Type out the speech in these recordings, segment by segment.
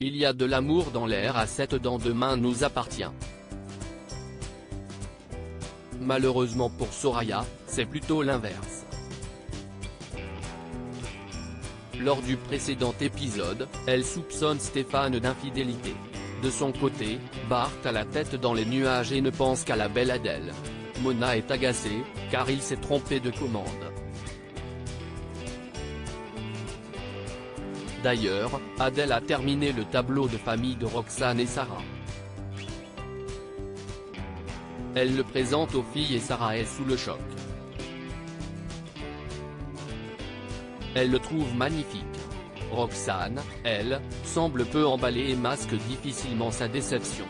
Il y a de l'amour dans l'air à 7 dans Demain nous appartient. Malheureusement pour Soraya, c'est plutôt l'inverse. Lors du précédent épisode, elle soupçonne Stéphane d'infidélité. De son côté, Bart a la tête dans les nuages et ne pense qu'à la belle Adèle. Mona est agacée, car il s'est trompé de commande. D'ailleurs, Adèle a terminé le tableau de famille de Roxane et Sarah. Elle le présente aux filles et Sarah est sous le choc. Elle le trouve magnifique. Roxane, elle, semble peu emballée et masque difficilement sa déception.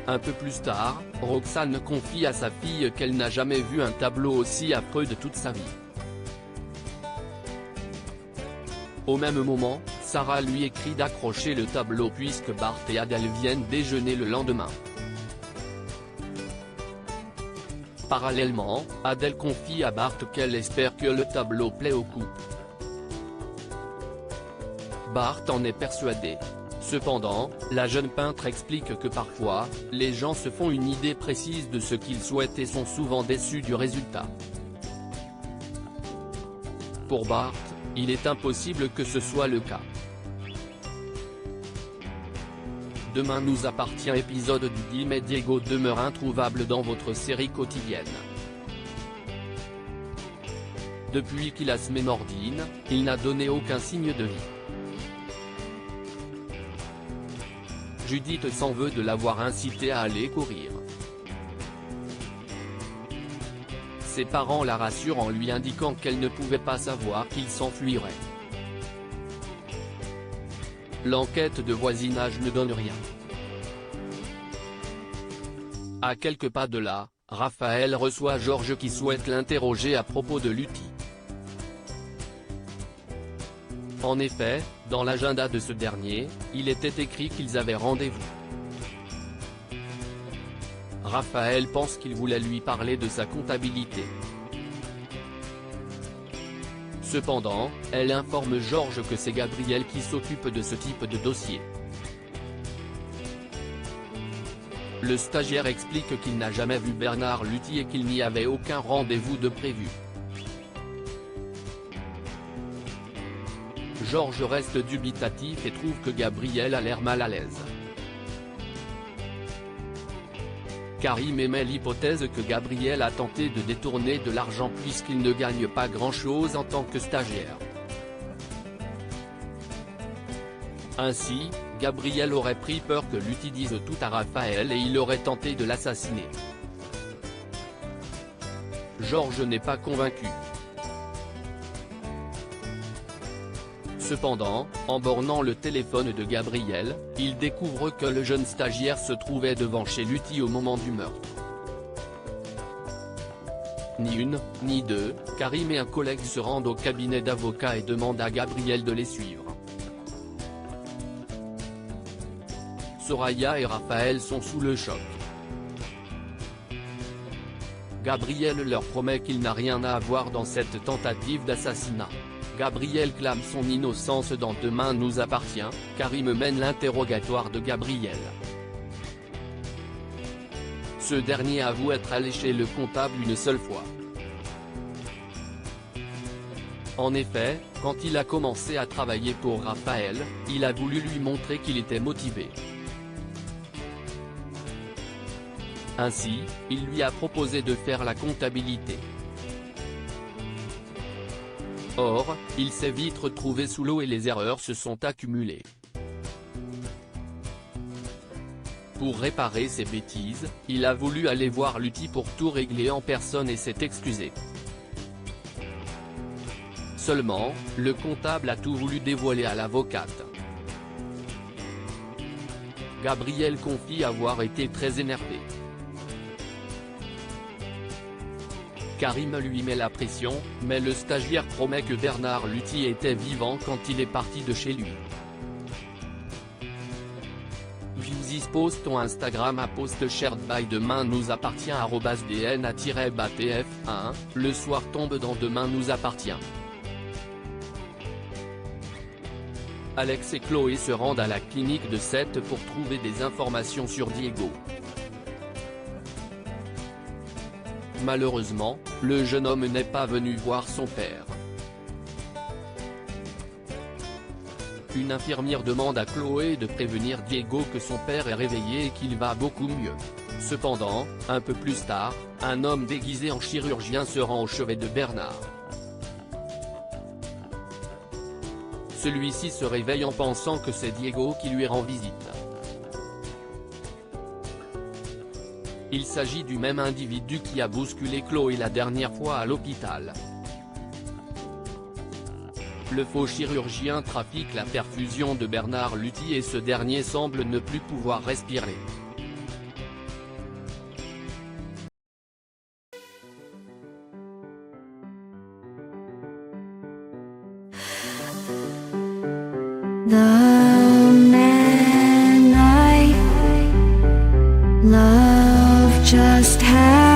Un peu plus tard, Roxane confie à sa fille qu'elle n'a jamais vu un tableau aussi affreux de toute sa vie. Au même moment, Sarah lui écrit d'accrocher le tableau puisque Bart et Adèle viennent déjeuner le lendemain. Parallèlement, Adèle confie à Bart qu'elle espère que le tableau plaît au couple. Bart en est persuadé. Cependant, la jeune peintre explique que parfois, les gens se font une idée précise de ce qu'ils souhaitent et sont souvent déçus du résultat. Pour Bart, il est impossible que ce soit le cas. Demain nous appartient épisode du 10 mai. Diego demeure introuvable dans votre série quotidienne. Depuis qu'il a semé Nordine, il n'a donné aucun signe de vie. Judith s'en veut de l'avoir incité à aller courir. Ses parents la rassurent en lui indiquant qu'elle ne pouvait pas savoir qu'il s'enfuirait. L'enquête de voisinage ne donne rien. À quelques pas de là, Raphaël reçoit Georges qui souhaite l'interroger à propos de Lutti. En effet, dans l'agenda de ce dernier, il était écrit qu'ils avaient rendez-vous. Raphaël pense qu'il voulait lui parler de sa comptabilité. Cependant, elle informe Georges que c'est Gabriel qui s'occupe de ce type de dossier. Le stagiaire explique qu'il n'a jamais vu Bernard Lutti et qu'il n'y avait aucun rendez-vous de prévu. Georges reste dubitatif et trouve que Gabriel a l'air mal à l'aise. Karim émet l'hypothèse que Gabriel a tenté de détourner de l'argent puisqu'il ne gagne pas grand-chose en tant que stagiaire. Ainsi, Gabriel aurait pris peur que Lutti dise tout à Raphaël et il aurait tenté de l'assassiner. Georges n'est pas convaincu. Cependant, en bornant le téléphone de Gabriel, il découvre que le jeune stagiaire se trouvait devant chez Lutti au moment du meurtre. Ni une, ni deux, Karim et un collègue se rendent au cabinet d'avocats et demandent à Gabriel de les suivre. Soraya et Raphaël sont sous le choc. Gabriel leur promet qu'il n'a rien à voir dans cette tentative d'assassinat. Gabriel clame son innocence dans Demain nous appartient, Karim mène l'interrogatoire de Gabriel. Ce dernier avoue être allé chez le comptable une seule fois. En effet, quand il a commencé à travailler pour Raphaël, il a voulu lui montrer qu'il était motivé. Ainsi, il lui a proposé de faire la comptabilité. Or, il s'est vite retrouvé sous l'eau et les erreurs se sont accumulées. Pour réparer ses bêtises, il a voulu aller voir Lutti pour tout régler en personne et s'est excusé. Seulement, le comptable a tout voulu dévoiler à l'avocate. Gabriel confie avoir été très énervé. Karim lui met la pression, mais le stagiaire promet que Bernard Lutti était vivant quand il est parti de chez lui. Views post ton Instagram à post shared by Demain nous appartient @dna-batf1, le soir tombe dans Demain nous appartient. Alex et Chloé se rendent à la clinique de Seth pour trouver des informations sur Diego. Malheureusement, le jeune homme n'est pas venu voir son père. Une infirmière demande à Chloé de prévenir Diego que son père est réveillé et qu'il va beaucoup mieux. Cependant, un peu plus tard, un homme déguisé en chirurgien se rend au chevet de Bernard. Celui-ci se réveille en pensant que c'est Diego qui lui rend visite. Il s'agit du même individu qui a bousculé Chloé la dernière fois à l'hôpital. Le faux chirurgien trafique la perfusion de Bernard Luthi et ce dernier semble ne plus pouvoir respirer. The man I love just had